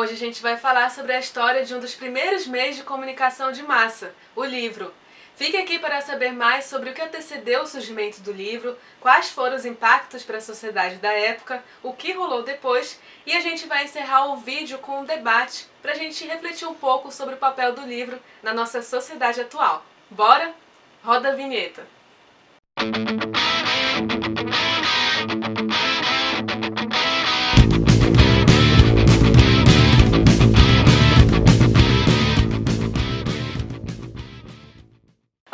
Hoje a gente vai falar sobre a história de um dos primeiros meios de comunicação de massa, o livro. Fique aqui para saber mais sobre o que antecedeu o surgimento do livro, quais foram os impactos para a sociedade da época, o que rolou depois, e a gente vai encerrar o vídeo com um debate para a gente refletir um pouco sobre o papel do livro na nossa sociedade atual. Bora? Roda a vinheta!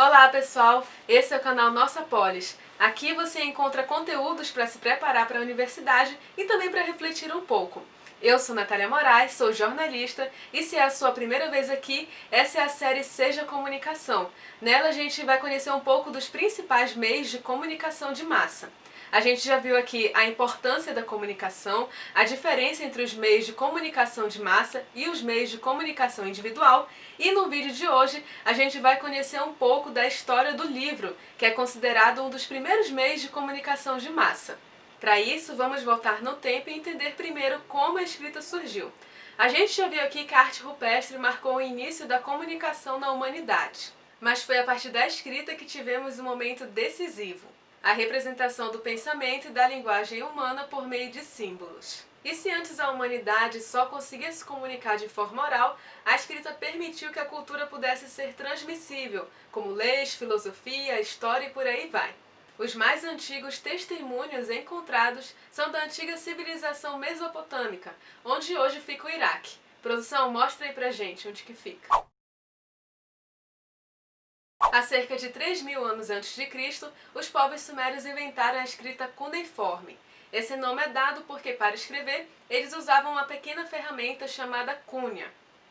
Olá pessoal, esse é o canal Nossa Polis. Aqui você encontra conteúdos para se preparar para a universidade e também para refletir um pouco. Eu sou Natália Moraes, sou jornalista e se é a sua primeira vez aqui, essa é a série Seja Comunicação. Nela a gente vai conhecer um pouco dos principais meios de comunicação de massa. A gente já viu aqui a importância da comunicação, a diferença entre os meios de comunicação de massa e os meios de comunicação individual, e no vídeo de hoje a gente vai conhecer um pouco da história do livro, que é considerado um dos primeiros meios de comunicação de massa. Para isso, vamos voltar no tempo e entender primeiro como a escrita surgiu. A gente já viu aqui que a arte rupestre marcou o início da comunicação na humanidade, mas foi a partir da escrita que tivemos um momento decisivo: a representação do pensamento e da linguagem humana por meio de símbolos. E se antes a humanidade só conseguia se comunicar de forma oral, a escrita permitiu que a cultura pudesse ser transmissível, como leis, filosofia, história e por aí vai. Os mais antigos testemunhos encontrados são da antiga civilização mesopotâmica, onde hoje fica o Iraque. Produção, mostra aí pra gente onde que fica. Há cerca de 3.000 anos antes de Cristo, os povos sumérios inventaram a escrita cuneiforme. Esse nome é dado porque, para escrever, eles usavam uma pequena ferramenta chamada cunha.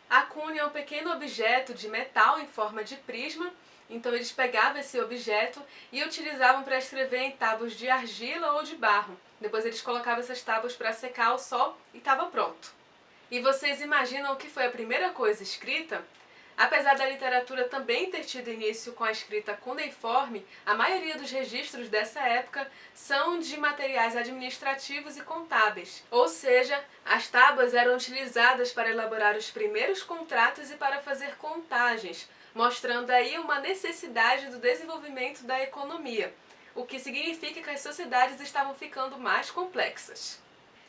A cunha é um pequeno objeto de metal em forma de prisma, então eles pegavam esse objeto e utilizavam para escrever em tábuas de argila ou de barro. Depois eles colocavam essas tábuas para secar ao sol e estava pronto. E vocês imaginam o que foi a primeira coisa escrita? Apesar da literatura também ter tido início com a escrita cuneiforme, a maioria dos registros dessa época são de materiais administrativos e contábeis, ou seja, as tábuas eram utilizadas para elaborar os primeiros contratos e para fazer contagens, mostrando aí uma necessidade do desenvolvimento da economia, o que significa que as sociedades estavam ficando mais complexas.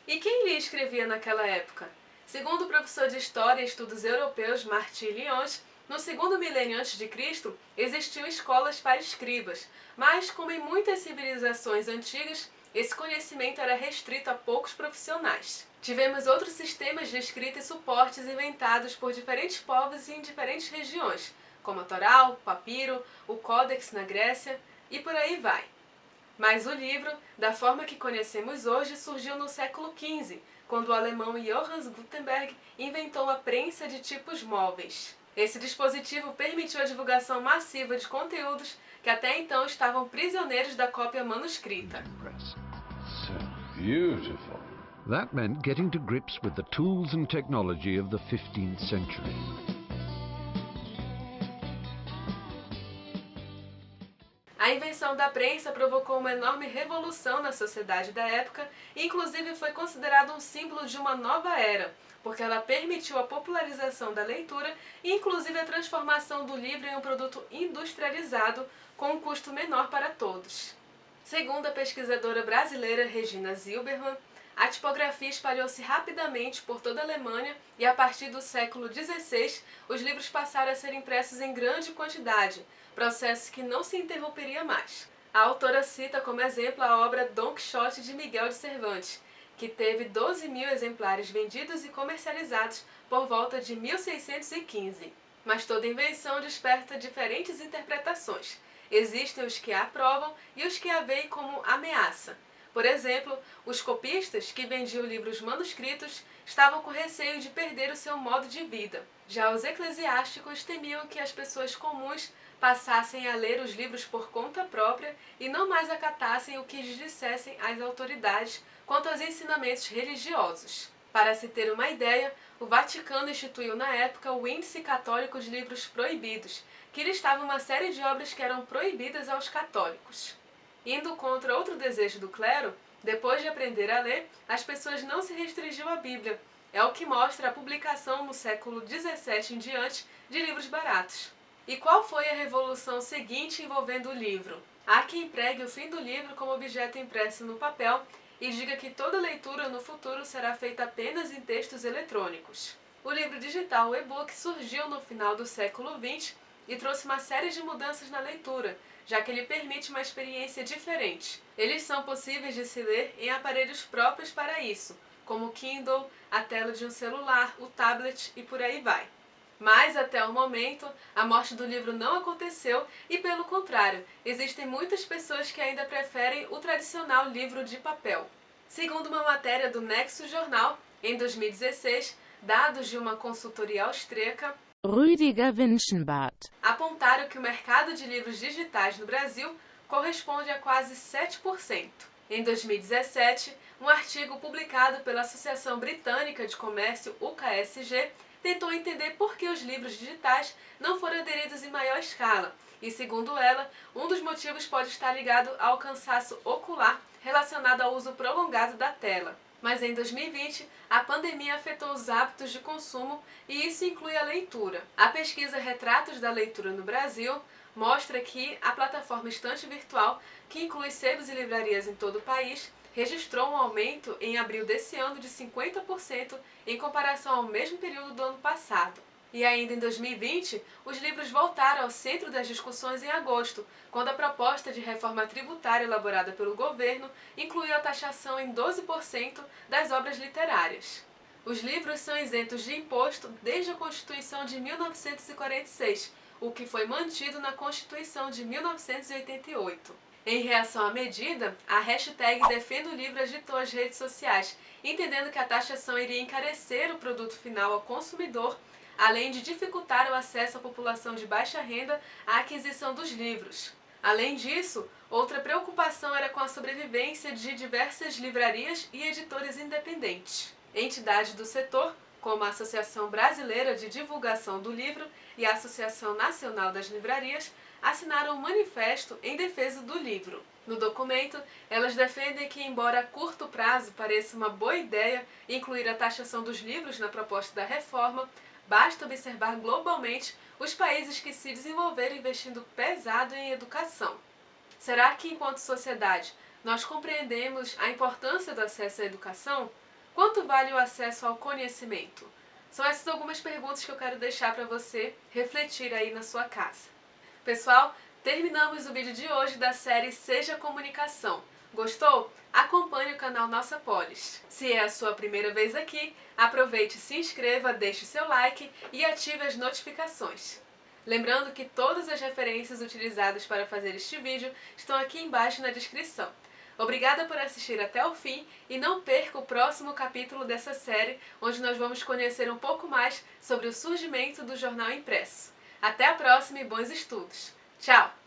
E quem lia e escrevia naquela época? Segundo o professor de História e Estudos Europeus Martin Lyons, no segundo milênio antes de Cristo existiam escolas para escribas, mas como em muitas civilizações antigas, esse conhecimento era restrito a poucos profissionais. Tivemos outros sistemas de escrita e suportes inventados por diferentes povos e em diferentes regiões, como a Toral, o papiro, o Códex na Grécia e por aí vai. Mas o livro, da forma que conhecemos hoje, surgiu no século XV, quando o alemão Johannes Gutenberg inventou a prensa de tipos móveis. Esse dispositivo permitiu a divulgação massiva de conteúdos que até então estavam prisioneiros da cópia manuscrita. So beautiful. That meant getting to grips with the tools and technology of the 15th century. A invenção da prensa provocou uma enorme revolução na sociedade da época e inclusive foi considerado um símbolo de uma nova era, porque ela permitiu a popularização da leitura e inclusive a transformação do livro em um produto industrializado com um custo menor para todos. Segundo a pesquisadora brasileira Regina Zilberman, a tipografia espalhou-se rapidamente por toda a Alemanha e a partir do século XVI os livros passaram a ser impressos em grande quantidade, processo que não se interromperia mais. A autora cita como exemplo a obra Dom Quixote de Miguel de Cervantes, que teve 12.000 exemplares vendidos e comercializados por volta de 1615. Mas toda invenção desperta diferentes interpretações. Existem os que a aprovam e os que a veem como ameaça. Por exemplo, os copistas, que vendiam livros manuscritos, estavam com receio de perder o seu modo de vida. Já os eclesiásticos temiam que as pessoas comuns passassem a ler os livros por conta própria e não mais acatassem o que lhes dissessem as autoridades quanto aos ensinamentos religiosos. Para se ter uma ideia, o Vaticano instituiu na época o Índice Católico de Livros Proibidos, que listava uma série de obras que eram proibidas aos católicos. Indo contra outro desejo do clero, depois de aprender a ler, as pessoas não se restringiam à Bíblia, É o que mostra a publicação no século XVII em diante de livros baratos. E qual foi a revolução seguinte envolvendo o livro? Há quem pregue o fim do livro como objeto impresso no papel e diga que toda leitura no futuro será feita apenas em textos eletrônicos. O livro digital, o e-book, surgiu no final do século XX e trouxe uma série de mudanças na leitura, já que ele permite uma experiência diferente. Eles são possíveis de se ler em aparelhos próprios para isso, como o Kindle, a tela de um celular, o tablet e por aí vai. Mas, até o momento, a morte do livro não aconteceu e, pelo contrário, existem muitas pessoas que ainda preferem o tradicional livro de papel. Segundo uma matéria do Nexus Jornal, em 2016, dados de uma consultoria austríaca Rüdiger Winschenbart apontaram que o mercado de livros digitais no Brasil corresponde a quase 7%. Em 2017, um artigo publicado pela Associação Britânica de Comércio, UKSG, tentou entender por que os livros digitais não foram aderidos em maior escala, e, segundo ela, um dos motivos pode estar ligado ao cansaço ocular relacionado ao uso prolongado da tela. Mas em 2020, a pandemia afetou os hábitos de consumo e isso inclui a leitura. A pesquisa Retratos da Leitura no Brasil mostra que a plataforma Estante Virtual, que inclui sebos e livrarias em todo o país, registrou um aumento em abril desse ano de 50% em comparação ao mesmo período do ano passado. E ainda em 2020, os livros voltaram ao centro das discussões em agosto, quando a proposta de reforma tributária elaborada pelo governo incluiu a taxação em 12% das obras literárias. Os livros são isentos de imposto desde a Constituição de 1946, o que foi mantido na Constituição de 1988. Em reação à medida, a hashtag Defenda o Livro agitou as redes sociais, entendendo que a taxação iria encarecer o produto final ao consumidor, além de dificultar o acesso à população de baixa renda à aquisição dos livros. Além disso, outra preocupação era com a sobrevivência de diversas livrarias e editores independentes. Entidades do setor, como a Associação Brasileira de Divulgação do Livro e a Associação Nacional das Livrarias, assinaram um manifesto em defesa do livro. No documento, elas defendem que, embora a curto prazo pareça uma boa ideia incluir a taxação dos livros na proposta da reforma, basta observar globalmente os países que se desenvolveram investindo pesado em educação. Será que, enquanto sociedade, nós compreendemos a importância do acesso à educação? Quanto vale o acesso ao conhecimento? São essas algumas perguntas que eu quero deixar para você refletir aí na sua casa. Pessoal, terminamos o vídeo de hoje da série Seja Comunicação. Gostou? Acompanhe o canal Nossa Polis. Se é a sua primeira vez aqui, aproveite, se inscreva, deixe seu like e ative as notificações. Lembrando que todas as referências utilizadas para fazer este vídeo estão aqui embaixo na descrição. Obrigada por assistir até o fim e não perca o próximo capítulo dessa série, onde nós vamos conhecer um pouco mais sobre o surgimento do jornal impresso. Até a próxima e bons estudos! Tchau!